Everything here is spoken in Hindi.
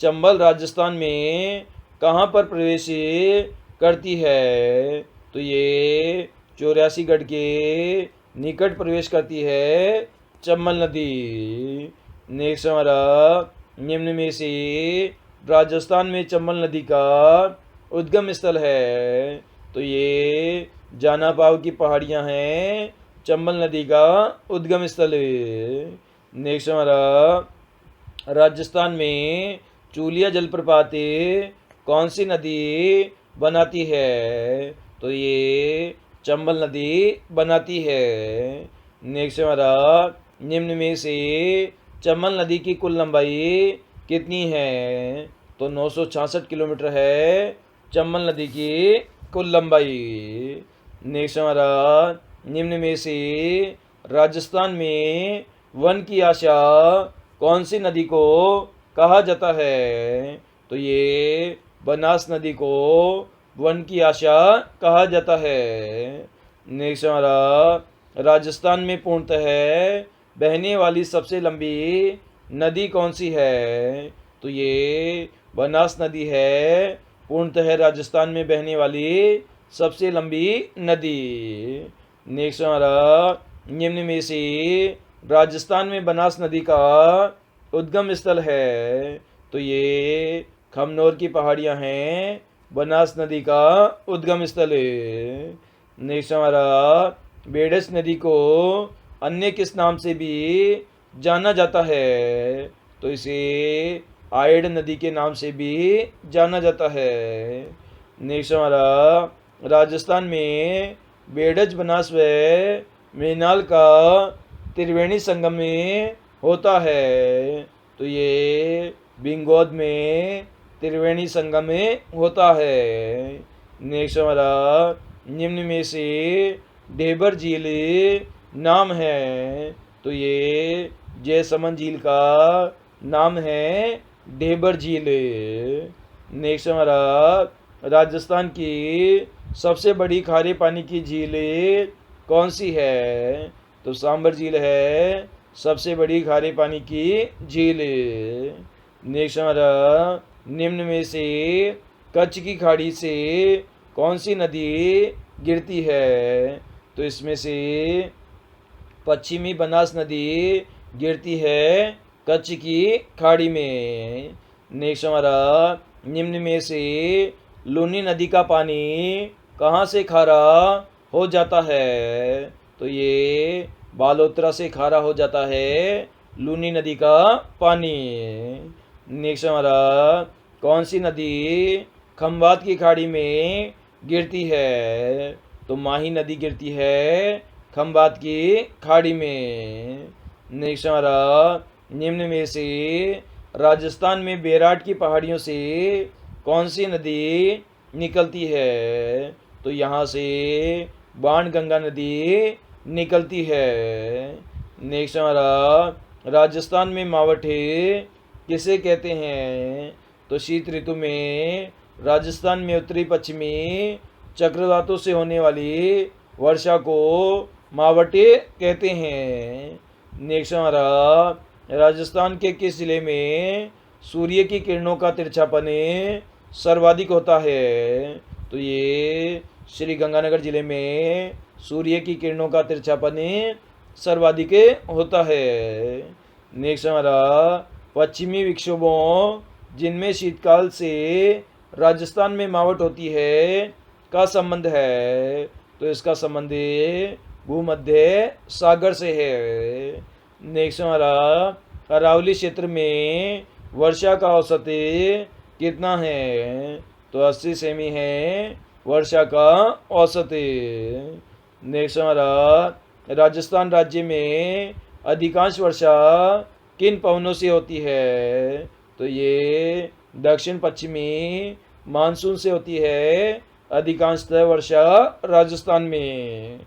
चंबल राजस्थान में कहाँ पर प्रवेश करती है? तो ये 84 के निकट प्रवेश करती है चंबल नदी। नेक्स्ट हमारा, निम्न में से राजस्थान में चंबल नदी का उद्गम स्थल है? तो ये जानापाव की पहाड़ियाँ हैं चंबल नदी का उद्गम स्थल। नेक्स्ट हमारा, राजस्थान में चूलिया जलप्रपात कौन सी नदी बनाती है? तो ये चंबल नदी बनाती है। नेक्स्ट हमारा, निम्न में से चंबल नदी की कुल लंबाई कितनी है? तो 966 किलोमीटर है चंबल नदी की कुल लंबाई। नेक्स्ट हमारा, निम्न में से राजस्थान में वन की आशा कौन सी नदी को कहा जाता है? तो ये बनास नदी को वन की आशा कहा जाता है। नेक्स्ट हमारा, राजस्थान में पूर्णतः बहने वाली सबसे लंबी नदी कौन सी है? तो ये बनास नदी है पूर्णतः राजस्थान में बहने वाली सबसे लंबी नदी। नेक्स्ट हमारा, निम्न में से राजस्थान में बनास नदी का उद्गम स्थल है? तो ये खमनोर की पहाड़ियाँ हैं बनास नदी का उद्गम स्थल है। नेक्स्ट हमारा, बेडस नदी को अन्य किस नाम से भी जाना जाता है? तो इसे आयड नदी के नाम से भी जाना जाता है। नेक्स्ट हमारा, राजस्थान में बेडज बनास व मेनाल का त्रिवेणी संगम में होता है? तो ये बिंगोद में त्रिवेणी संगम में होता है। नेक्स्ट हमारा, निम्न में से ढेबर झील नाम है? तो ये जयसमंद झील का नाम है ढेबर झील। नेक्स्ट हमारा, राजस्थान की सबसे बड़ी खारे पानी की झील कौन सी है? तो सांबर झील है सबसे बड़ी खारे पानी की झील। नेक्स्ट हमारा, निम्न में से कच्छ की खाड़ी से कौन सी नदी गिरती है? तो इसमें से पश्चिमी बनास नदी गिरती है कच्छ की खाड़ी में। नेक्स्ट हमारा, निम्न में से लूनी नदी का पानी कहाँ से खारा हो जाता है? तो ये बालोतरा से खारा हो जाता है लूनी नदी का पानी। नेक्स्ट हमारा, कौन सी नदी खंबात की खाड़ी में गिरती है? तो माही नदी गिरती है खंबात की खाड़ी में। नेक्स्ट हमारा, निम्न में से राजस्थान में बेराट की पहाड़ियों से कौन सी नदी निकलती है? तो यहाँ से बाणगंगा नदी निकलती है। नेक्स्ट हमारा, राजस्थान में मावठे किसे कहते हैं? तो शीत ऋतु में राजस्थान में उत्तरी पश्चिमी चक्रवातों से होने वाली वर्षा को मावठे कहते हैं। नेक्स्ट हमारा, राजस्थान के किस जिले में सूर्य की किरणों का तिरछापन सर्वाधिक होता है? तो ये श्री गंगानगर जिले में सूर्य की किरणों का तिरछापन सर्वाधिक होता है। नेक्स्ट हमारा, पश्चिमी विक्षोभों जिनमें शीतकाल से राजस्थान में मावट होती है का संबंध है? तो इसका संबंध भूमध्य सागर से है। नेक्स्ट हमारा, अरावली क्षेत्र में वर्षा का औसत कितना है? तो 80 सेमी है वर्षा का औसत। नेक्स्ट हमारा, राजस्थान राज्य में अधिकांश वर्षा किन पवनों से होती है? तो ये दक्षिण पश्चिमी मानसून से होती है अधिकांशतः वर्षा राजस्थान में।